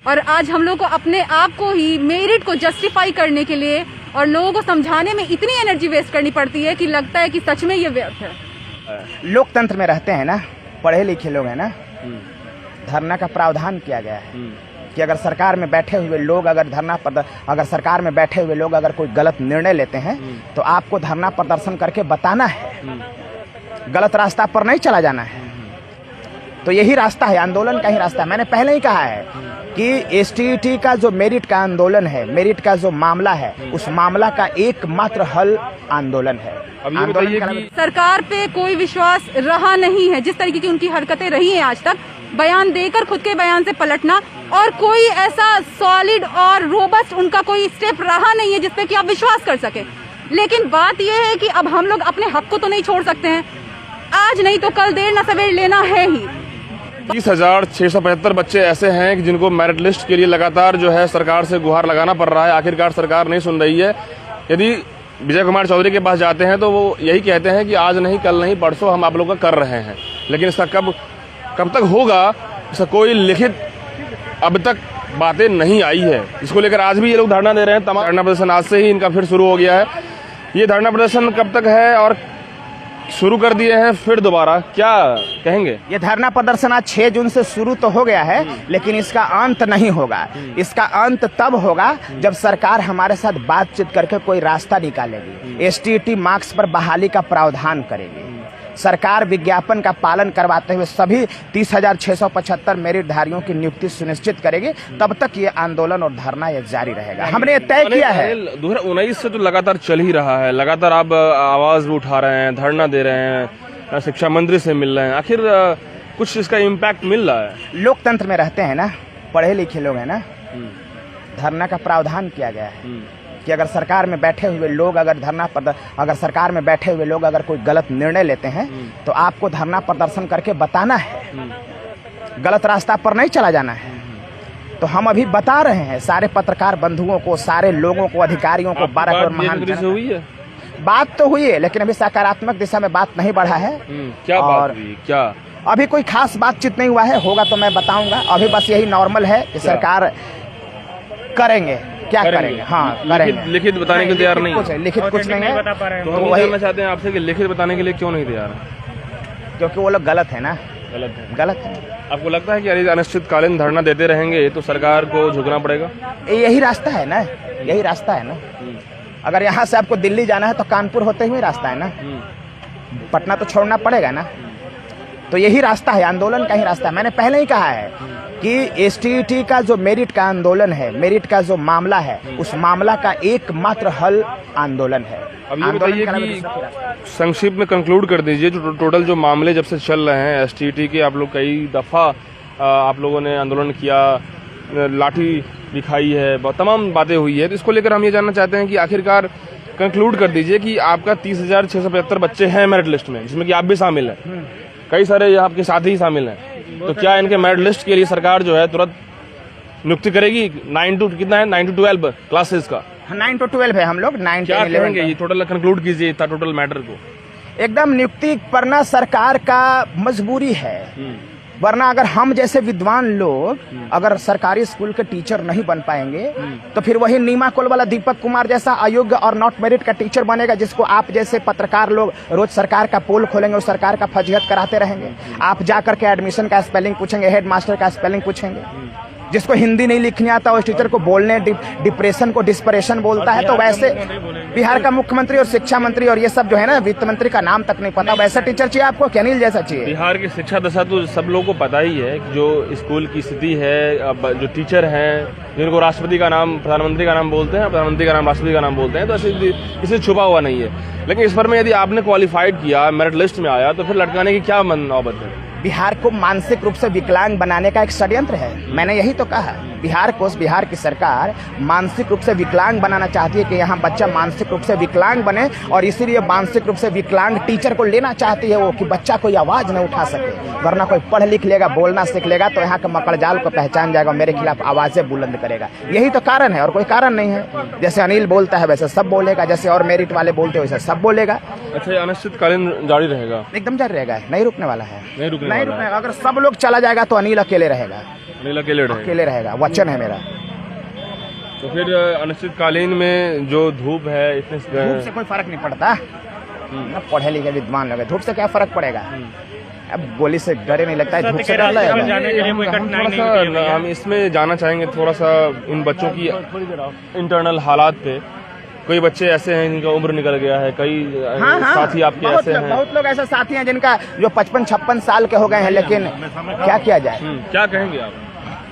और आज हम लोग को अपने आप को ही मेरिट को जस्टिफाई करने के लिए और लोगों को समझाने में इतनी एनर्जी वेस्ट करनी पड़ती है कि लगता है कि सच में ये व्यर्थ है। लोकतंत्र में रहते हैं ना, पढ़े लिखे लोग हैं ना, धरना का प्रावधान किया गया है कि अगर सरकार में बैठे हुए लोग अगर सरकार में बैठे हुए लोग अगर कोई गलत निर्णय लेते हैं तो आपको धरना प्रदर्शन करके बताना है, गलत रास्ता पर नहीं चला जाना है। तो यही रास्ता है, आंदोलन का ही रास्ता है। मैंने पहले ही कहा है कि एसटीईटी का जो मेरिट का आंदोलन है, मेरिट का जो मामला है, उस मामला का एकमात्र हल आंदोलन है। सरकार पे कोई विश्वास रहा नहीं है, जिस तरीके की उनकी हरकतें रही हैं आज तक, बयान देकर खुद के बयान से पलटना, और कोई ऐसा सॉलिड और रोबस्ट उनका कोई स्टेप रहा नहीं है जिसपे कि आप विश्वास कर सके। लेकिन बात यह है कि अब हम लोग अपने हक को तो नहीं छोड़ सकते हैं, आज नहीं तो कल देर न सवेर लेना है ही। 30,675 बच्चे ऐसे हैं कि जिनको मेरिट लिस्ट के लिए लगातार जो है सरकार से गुहार लगाना पड़ रहा है। आखिरकार सरकार नहीं सुन रही है। यदि विजय कुमार चौधरी के पास जाते हैं तो वो यही कहते हैं कि आज नहीं, कल नहीं, परसों हम आप लोग का कर रहे हैं, लेकिन इसका कब तक होगा, इसका कोई लिखित अब तक बातें नहीं आई है। इसको लेकर आज भी ये लोग धरना दे रहे हैं। तमाम धरना प्रदर्शन आज से ही इनका फिर शुरू हो गया है। ये धरना प्रदर्शन कब तक है और शुरू कर दिए हैं फिर दोबारा, क्या कहेंगे? ये धरना प्रदर्शन आज 6 जून से शुरू तो हो गया है, लेकिन इसका अंत नहीं होगा। इसका अंत तब होगा जब सरकार हमारे साथ बातचीत करके कोई रास्ता निकालेगी, एसटीईटी मार्क्स पर बहाली का प्रावधान करेगी, सरकार विज्ञापन का पालन करवाते हुए सभी 30,675 मेरिटधारियों की नियुक्ति सुनिश्चित करेगी। तब तक ये आंदोलन और धरना ये जारी रहेगा। हमने तय किया है। 2019 से तो लगातार चल ही रहा है, लगातार आप आवाज भी उठा रहे हैं, धरना दे रहे हैं, शिक्षा मंत्री से मिल रहे हैं, आखिर कुछ इसका इम्पैक्ट मिल रहा है? लोकतंत्र में रहते हैं ना, पढ़े लिखे लोग हैं ना, धरना का प्रावधान किया गया है कि अगर सरकार में बैठे हुए लोग अगर कोई गलत निर्णय लेते हैं तो आपको धरना प्रदर्शन करके बताना है, गलत रास्ता पर नहीं चला जाना है। तो हम अभी बता रहे हैं सारे पत्रकार बंधुओं को, सारे लोगों को, अधिकारियों को, 12 करोड़ महान हुई है। बात तो हुई है, लेकिन अभी सकारात्मक दिशा में बात नहीं बढ़ा है। क्या बात हुई? क्या अभी कोई खास बातचीत नहीं हुआ है, होगा तो मैं बताऊंगा। अभी बस यही नॉर्मल है कि सरकार करेंगे, क्या करेंगे? हाँ, करेंगे। लिखित बताने के लिए तैयार नहीं है? लिखित कुछ नहीं है। तो हम वही जानना चाहते हैं आपसे कि लिखित बताने के लिए क्यों नहीं तैयार है? क्योंकि वो लोग गलत है ना, गलत है। आपको लगता है कि अनिश्चितकालीन धरना देते रहेंगे तो सरकार को झुकना पड़ेगा? यही रास्ता है ना, यही रास्ता है ना। अगर यहाँ से आपको दिल्ली जाना है तो कानपुर होते हुए रास्ता है ना, पटना तो छोड़ना पड़ेगा ना। तो यही रास्ता है, आंदोलन का ही रास्ता है। मैंने पहले ही कहा है कि एसटीईटी का जो मेरिट का आंदोलन है, मेरिट का जो मामला है, उस मामला का एकमात्र हल आंदोलन है। अब ये बताइए कि संक्षिप्त में कंक्लूड कर दीजिए, जो टोटल जो मामले जब से चल रहे हैं एसटीईटी के, आप लोग कई दफा आप लोगों ने आंदोलन किया, लाठी दिखाई है, तमाम बातें हुई है, तो इसको लेकर हम ये जानना चाहते हैं कि आखिरकार कंक्लूड कर दीजिए कि आपका 30,675 बच्चे हैं मेरिट लिस्ट में, जिसमें कि आप भी शामिल हैं, कई सारे आपके साथी ही शामिल हैं। तो क्या इनके मेरिट लिस्ट के लिए सरकार जो है तुरंत नियुक्ति करेगी? 9 to 12 क्लासेस का? 9 to 12 है हम लोग। 9 क्या कहेंगे? ये टोटल कंक्लूड कीजिए टोटल मैटर को। एकदम नियुक्ति करना सरकार का मजबूरी है, वरना अगर हम जैसे विद्वान लोग अगर सरकारी स्कूल के टीचर नहीं बन पाएंगे तो फिर वही नीमा कोल वाला दीपक कुमार जैसा अयोग्य और नॉट मेरिट का टीचर बनेगा, जिसको आप जैसे पत्रकार लोग रोज सरकार का पोल खोलेंगे और सरकार का फजीहत कराते रहेंगे। आप जाकर के एडमिशन का स्पेलिंग पूछेंगे, हेड मास्टर का स्पेलिंग पूछेंगे, जिसको हिंदी नहीं लिखनी आता उस टीचर को बोलने डिप्रेशन को डिस्परेशन बोलता है। तो वैसे बिहार का मुख्यमंत्री और शिक्षा मंत्री और ये सब जो है ना, वित्त मंत्री का नाम तक नहीं पता, वैसा टीचर चाहिए आपको कि अनिल जैसा चाहिए? बिहार की शिक्षा दशा तो सब लोगों को पता ही है, जो स्कूल की स्थिति है, अब जो टीचर हैं जिनको राष्ट्रपति का नाम प्रधानमंत्री का नाम बोलते हैं, प्रधानमंत्री का नाम राष्ट्रपति का नाम बोलते हैं, तो इसे छुपा हुआ नहीं है। लेकिन इस पर में यदि आपने क्वालिफाइड किया, मेरिट लिस्ट में आया, तो फिर लटकाने की क्या नौबत है? बिहार को मानसिक रूप से विकलांग बनाने का एक षड्यंत्र है। मैंने यही तो कहा, बिहार की सरकार मानसिक रूप से विकलांग बनाना चाहती है कि यहाँ बच्चा मानसिक रूप से विकलांग बने, और इसीलिए मानसिक रूप से विकलांग टीचर को लेना चाहती है वो, कि बच्चा कोई आवाज न उठा सके, वरना कोई पढ़ लिख लेगा, बोलना सीख लेगा तो यहाँ के मकड़जाल को पहचान जाएगा, मेरे खिलाफ आवाजें बुलंद करेगा। यही तो कारण है और कोई कारण नहीं है। जैसे अनिल बोलता है वैसे सब बोलेगा, जैसे और मेरिट वाले बोलते हैं वैसे सब बोलेगा। अच्छा, अनिश्चितकालीन जारी रहेगा? एकदम जारी रहेगा, नहीं रुकने वाला है, नहीं रुकने अगर सब लोग चला जाएगा तो अनिल अकेले रहेगा। अनिल अकेले रहेगा। अकेले रहेगा, वचन है मेरा। तो फिर अनिश्चितकालीन में जो धूप है इसमें धूप से कोई फर्क नहीं पड़ता ना, पढ़े लिखे विद्वान लोग, धूप से क्या फर्क पड़ेगा? अब गोली से डरे नहीं लगता है, धूप से डर लगेगा। हम इसमें जाना चाहेंगे थोड़ा सा इन बच्चों की इंटरनल हालात पे। कई बच्चे ऐसे हैं जिनका उम्र निकल गया है, कई साथी आपके ऐसे हैं, बहुत लोग ऐसे साथी हैं जिनका जो 55-56 साल के हो गए हैं, लेकिन क्या किया जाए? क्या कहेंगे आप?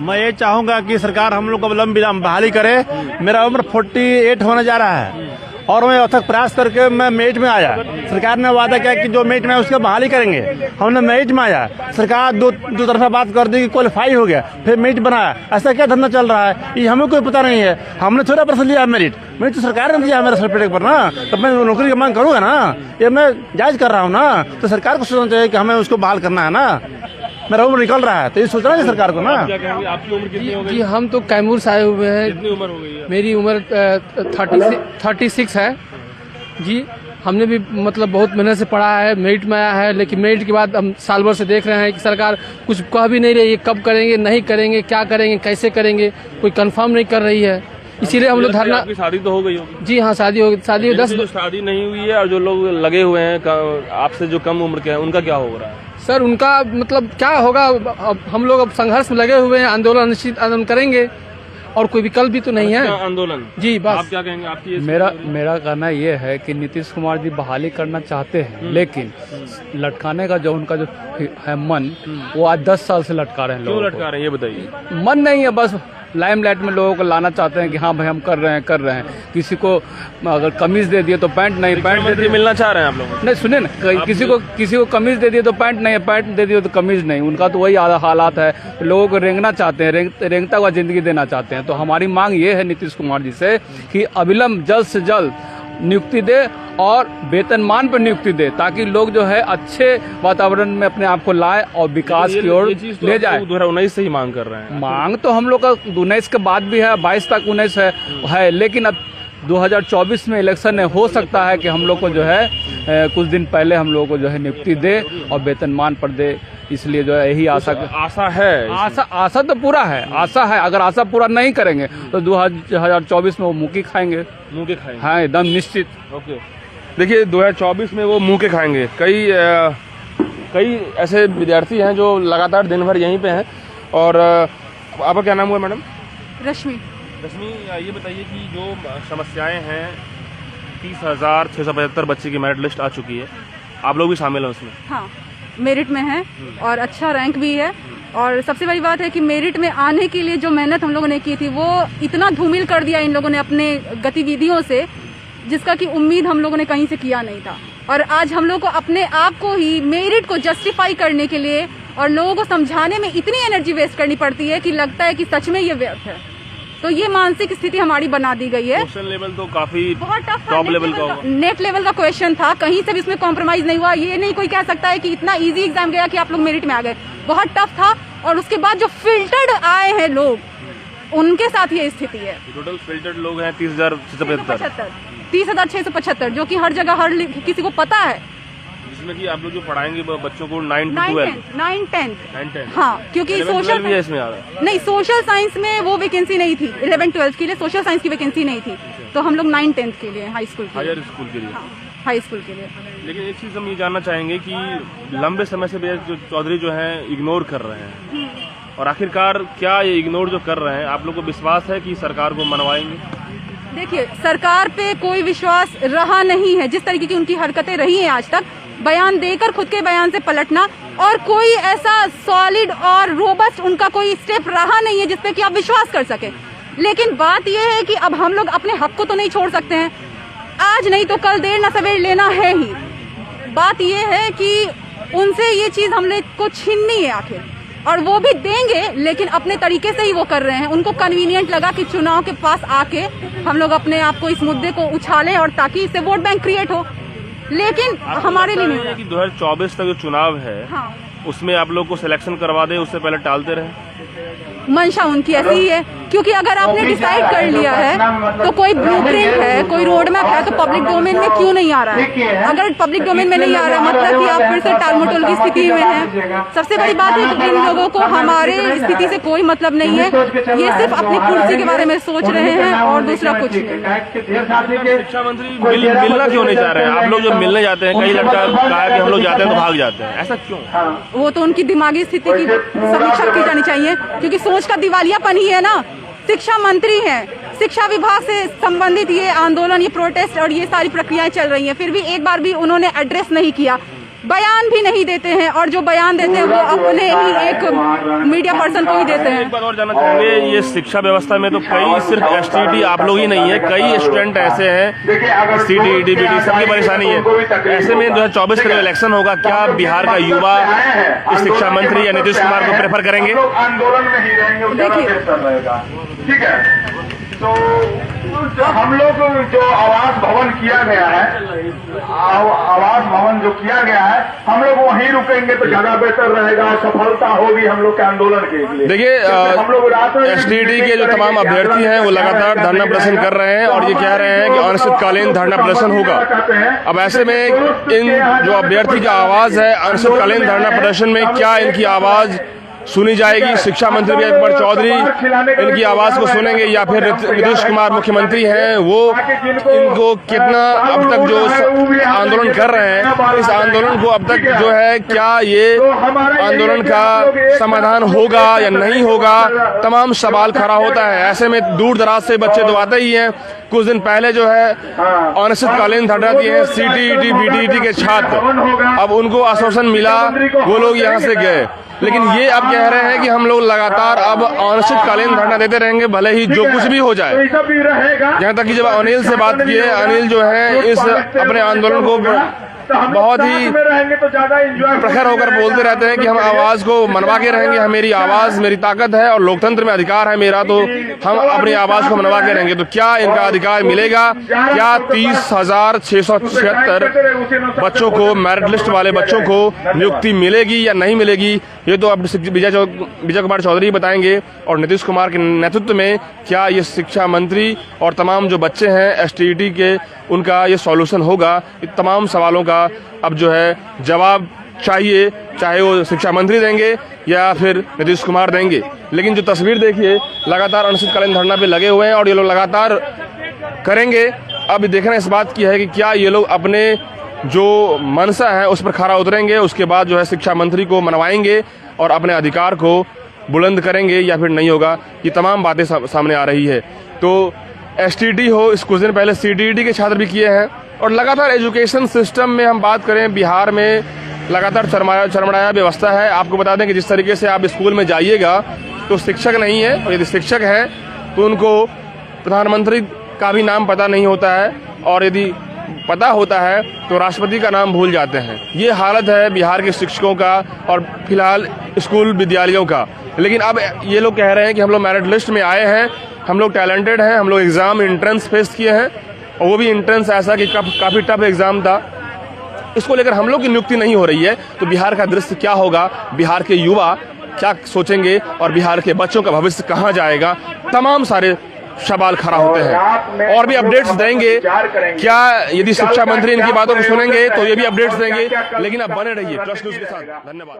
मैं ये चाहूंगा कि सरकार हम लोग को विलम्ब बहाली करे। मेरा उम्र 48 होने जा रहा है और मैं अथक प्रयास करके मैं मेरिट में आया। सरकार ने वादा किया कि जो मेरिट में उसका बहाली करेंगे, हमने मेरिट में आया। सरकार दो तरफा बात कर दी कि क्वालिफाई हो गया, फिर मेरिट बनाया। ऐसा क्या धंधा चल रहा है ये हमें कोई पता नहीं है। हमने थोड़ा परसेंट लिया मेरिट तो सरकार ने दिया मेरा सर्टिफिकेट पर ना, तब मैं नौकरी की मांग करूंगा ना, ये मैं जायज कर रहा हूँ ना। तो सरकार को सोचना चाहिए कि हमें उसको बहाल करना है ना। मेरा उम्र निकल रहा है तो ये सोचना है सरकार को ना। क्या कहेंगे? आपकी उम्र कितनी हो गई? जी हम तो कैमूर से आए हुए हैं। कितनी उम्र हो गई है? मेरी उम्र 36 है जी। हमने भी मतलब बहुत मेहनत से पढ़ा है, मेरिट में आया है, लेकिन मेरिट के बाद हम साल भर से देख रहे हैं कि सरकार कुछ कह भी नहीं रही है, कब करेंगे, नहीं करेंगे, क्या करेंगे, कैसे करेंगे, कोई कंफर्म नहीं कर रही है। इसीलिए हम लोग धरना। आपकी शादी तो हो गई होगी? जी हाँ, शादी हो 10। जो शादी नहीं हुई है और जो लोग लगे हुए हैं आपसे जो कम उम्र के हैं, उनका क्या हो रहा है? सर उनका मतलब क्या होगा? अब हम लोग अब संघर्ष में लगे हुए हैं, आंदोलन निश्चित आंदोलन करेंगे और कोई विकल्प भी तो नहीं है। आंदोलन जी बस। आप क्या कहेंगे? आपकी मेरा कहना ये है कि नीतीश कुमार जी बहाली करना चाहते हैं, लेकिन लटकाने का जो उनका जो है मन, वो आज 10 साल से लटका रहे हैं। क्यों लोगों लटका रहे हैं ये बताइए? को मन नहीं है, बस लाइमलाइट में लोगों को लाना चाहते हैं कि हाँ भाई हम कर रहे हैं। किसी को अगर कमीज दे दिए तो पैंट नहीं, पैंट दे दिए मिलना चाह रहे हैं आप लोग? नहीं, सुनिए ना, किसी को कमीज दे दिए तो पैंट नहीं, पैंट दे दिए तो कमीज नहीं। उनका तो वही हालात है। लोगों को रेंगना चाहते हैं, रेंगता हुआ जिंदगी देना चाहते हैं। तो हमारी मांग ये है नीतीश कुमार जी से कि अविलंब जल्द से जल्द नियुक्ति दे और वेतनमान पर नियुक्ति दे, ताकि लोग जो है अच्छे वातावरण में अपने आप को लाए और विकास की ओर ले जाए। 2019 से ही मांग कर रहे हैं? मांग तो हम लोग का 19 के बाद भी है, 22 तक 19 है, लेकिन अब 2024 में इलेक्शन है, हो सकता है कि हम लोग को जो है कुछ दिन पहले हम लोग को जो है नियुक्ति दे और वेतनमान पर दे। इसलिए जो है यही आशा है। आशा तो पूरा है, आशा है। अगर आशा पूरा नहीं करेंगे तो 2024 में वो मुँह की खाएंगे। हाँ, एकदम निश्चित। ओके, देखिए 2024 में वो मुँह के खाएंगे। कई ऐसे विद्यार्थी हैं जो लगातार दिन भर यहीं पे हैं। और आपका क्या नाम हुआ मैडम? रश्मि। ये बताइए कि जो समस्याएं हैं, 30,675 बच्चे की मेरिट लिस्ट आ चुकी है, आप लोग भी शामिल हैं उसमें? हाँ, मेरिट में है और अच्छा रैंक भी है। और सबसे बड़ी बात है कि मेरिट में आने के लिए जो मेहनत हम लोगों ने की थी, वो इतना धूमिल कर दिया इन लोगों ने अपने गतिविधियों से, जिसका कि उम्मीद हम लोगों ने कहीं से किया नहीं था। और आज हम लोग को अपने आप को ही मेरिट को जस्टिफाई करने के लिए और लोगों को समझाने में इतनी एनर्जी वेस्ट करनी पड़ती है कि लगता है कि सच में ये व्यर्थ है। तो ये मानसिक स्थिति हमारी बना दी गई है। क्वेश्चन लेवल तो काफी बहुत टफ, टॉप लेवल का, नेट लेवल का क्वेश्चन था। कहीं से भी इसमें कॉम्प्रोमाइज नहीं हुआ। ये नहीं कोई कह सकता है कि इतना इजी एग्जाम गया कि आप लोग मेरिट में आ गए। बहुत टफ था। और उसके बाद जो फिल्टर्ड आए हैं लोग, उनके साथ ये स्थिति है। टोटल फिल्टर्ड लोग हैं 30,675, 30,675, जो कि हर जगह हर किसी को पता है। जिसमें कि आप लोग जो पढ़ाएंगे बच्चों को 9 to 12, 9, 10। हाँ, क्योंकि सोशल भी है इसमें आ रहा है। नहीं, सोशल साइंस में वो वैकेंसी नहीं थी। 11, 12 के लिए सोशल साइंस की वैकेंसी नहीं थी। तो हम लोग 9, 10 के लिए, हाई स्कूल के लिए, हाई स्कूल के लिए। लेकिन एक चीज हम ये जानना चाहेंगे कि लंबे समय से जो चौधरी जो है इग्नोर कर रहे हैं, और आखिरकार क्या ये इग्नोर जो कर रहे हैं, आप लोग को विश्वास है कि सरकार को मनवाएंगे? देखिए, सरकार पे कोई विश्वास रहा नहीं है। जिस तरीके की उनकी हरकतें रही हैं आज तक, बयान देकर खुद के बयान से पलटना, और कोई ऐसा सॉलिड और रोबस्ट उनका कोई स्टेप रहा नहीं है जिसपे कि आप विश्वास कर सके। लेकिन बात यह है कि अब हम लोग अपने हक को तो नहीं छोड़ सकते हैं। आज नहीं तो कल, देर न सवेर लेना है ही। बात यह है कि उनसे ये चीज हम लोग को छीननी है आखिर, और वो भी देंगे, लेकिन अपने तरीके से ही वो कर रहे हैं। उनको कन्वीनियंट लगा कि चुनाव के पास आके हम लोग अपने आप को इस मुद्दे को उछालें और ताकि इससे वोट बैंक क्रिएट हो। लेकिन हमारे लिए नहीं। कि 2024 तक जो चुनाव है, उसमें आप लोग को सिलेक्शन करवा दे, उससे पहले टालते रहे। मंशा उनकी ऐसी ही है क्योंकि अगर आपने डिसाइड कर लिया है तो कोई ब्लूप्रिंट है, कोई रोड मैप है, तो पब्लिक डोमेन में क्यों नहीं आ रहा है? अगर पब्लिक डोमेन में नहीं आ रहा मतलब कि आप फिर से टालमटोल की स्थिति में हैं। सबसे बड़ी बात है कि इन लोगों को हमारे स्थिति से कोई मतलब नहीं है, ये सिर्फ अपनी कुर्सी के बारे में सोच रहे हैं और दूसरा कुछ नहीं। शिक्षा मंत्री मिलना क्यों नहीं चाह रहे हैं? आप लोग जो मिलने जाते हैं, कई लड़का कहा कि हम लोग जाते हैं तो भाग जाते हैं, ऐसा क्यों? वो तो उनकी दिमागी स्थिति की समीक्षा की जानी चाहिए, क्योंकि सोच का दिवालियापन ही है ना। शिक्षा मंत्री हैं, शिक्षा विभाग से संबंधित ये आंदोलन, ये प्रोटेस्ट और ये सारी प्रक्रियाएं चल रही हैं, फिर भी एक बार भी उन्होंने एड्रेस नहीं किया, बयान भी नहीं देते हैं, और जो बयान देते हैं वो अपने ही एक मीडिया पर्सन को ही देते हैं। एक बात और जानना चाहेंगे, ये शिक्षा व्यवस्था में तो कई सिर्फ STT आप लोग ही नहीं है, कई स्टूडेंट ऐसे हैं, CT, DBT सबकी परेशानी है। ऐसे में 2024 का इलेक्शन होगा, क्या बिहार का युवा इस शिक्षा मंत्री या नीतीश कुमार को प्रेफर करेंगे? आंदोलन में ही रहेंगे, देखिए ठीक है। तो हम लोग जो आवास भवन किया गया है, आवास भवन जो किया गया है, हम लोग वहीं रुकेंगे तो ज्यादा बेहतर रहेगा, सफलता होगी हम लोग के आंदोलन के लिए। देखिए STT के जो तमाम अभ्यर्थी हैं वो लगातार धरना प्रदर्शन कर रहे हैं और ये कह रहे हैं कि अनिश्चितकालीन धरना प्रदर्शन होगा। अब ऐसे में इन जो अभ्यर्थी की आवाज है अनिश्चितकालीन धरना प्रदर्शन में, क्या इनकी आवाज सुनी जाएगी? शिक्षा मंत्री विजय कुमार चौधरी इनकी आवाज को सुनेंगे या फिर नीतीश कुमार मुख्यमंत्री हैं वो इनको कितना अब तक जो आंदोलन कर रहे हैं, इस आंदोलन को अब तक जो है क्या ये आंदोलन का समाधान होगा या नहीं होगा, तमाम सवाल खड़ा होता है। ऐसे में दूर दराज से बच्चे तो आते ही हैं। कुछ दिन पहले जो है अनिश्चितकालीन धरना दिए हैं CTET BTET के छात्र, अब उनको आश्वासन मिला, वो लोग यहाँ से गए, लेकिन ये अब कह रहे हैं कि हम लोग लगातार अब अनिश्चितकालीन धरना देते रहेंगे, भले ही जो कुछ भी हो जाए। यहाँ तक कि जब अनिल से बात की है, अनिल जो है इस अपने आंदोलन को बहुत ही प्रखर होकर बोलते रहते हैं कि हम आवाज को मनवा के रहेंगे, मेरी आवाज मेरी ताकत है और लोकतंत्र में अधिकार है मेरा, तो हम अपनी आवाज को मनवा के रहेंगे। तो क्या इनका अधिकार मिलेगा? क्या 30,676 बच्चों को, मेरिट लिस्ट वाले बच्चों को नियुक्ति मिलेगी या नहीं मिलेगी? ये तो अब विजय कुमार चौधरी बताएंगे। और नीतीश कुमार के नेतृत्व में क्या ये शिक्षा मंत्री और तमाम जो बच्चे हैं STT के, उनका ये सॉल्यूशन होगा? इन तमाम सवालों का अब जो है जवाब चाहिए, चाहे वो शिक्षा मंत्री देंगे या फिर नीतीश कुमार देंगे। लेकिन जो तस्वीर देखिए, लगातार अनिश्चितकालीन धरना पे लगे हुए हैं और ये लोग लगातार करेंगे। अब देखना इस बात की है कि क्या ये लोग अपने जो मनसा है उस पर खरा उतरेंगे, उसके बाद जो है शिक्षा मंत्री को मनवाएंगे और अपने अधिकार को बुलंद करेंगे या फिर नहीं होगा। ये तमाम बातें सामने आ रही है। तो STT हो, इस कुछ दिन पहले CTET के छात्र भी किए हैं। और लगातार एजुकेशन सिस्टम में हम बात करें, बिहार में लगातार चरमराया व्यवस्था है। आपको बता दें कि जिस तरीके से आप स्कूल में जाइएगा तो शिक्षक नहीं है, और यदि शिक्षक हैं तो उनको प्रधानमंत्री का भी नाम पता नहीं होता है, और यदि पता होता है तो राष्ट्रपति का नाम भूल जाते हैं। ये हालत है बिहार के शिक्षकों का और फिलहाल स्कूल विद्यालयों का। लेकिन अब ये लोग कह रहे हैं कि हम लोग मेरिट लिस्ट में आए हैं, हम लोग टैलेंटेड हैं, हम लोग एग्जाम एंट्रेंस फेस किए हैं, और वो भी एंट्रेंस ऐसा कि काफी टफ एग्जाम था। इसको लेकर हम लोग की नियुक्ति नहीं हो रही है, तो बिहार का दृश्य क्या होगा, बिहार के युवा क्या सोचेंगे और बिहार के बच्चों का भविष्य कहाँ जाएगा, तमाम सारे सवाल खड़ा होते हैं। और भी अपडेट्स देंगे, क्या यदि शिक्षा मंत्री इनकी बातों को सुनेंगे तो ये भी अपडेट्स देंगे। लेकिन आप बने रहिए ट्रस्ट न्यूज के साथ। धन्यवाद।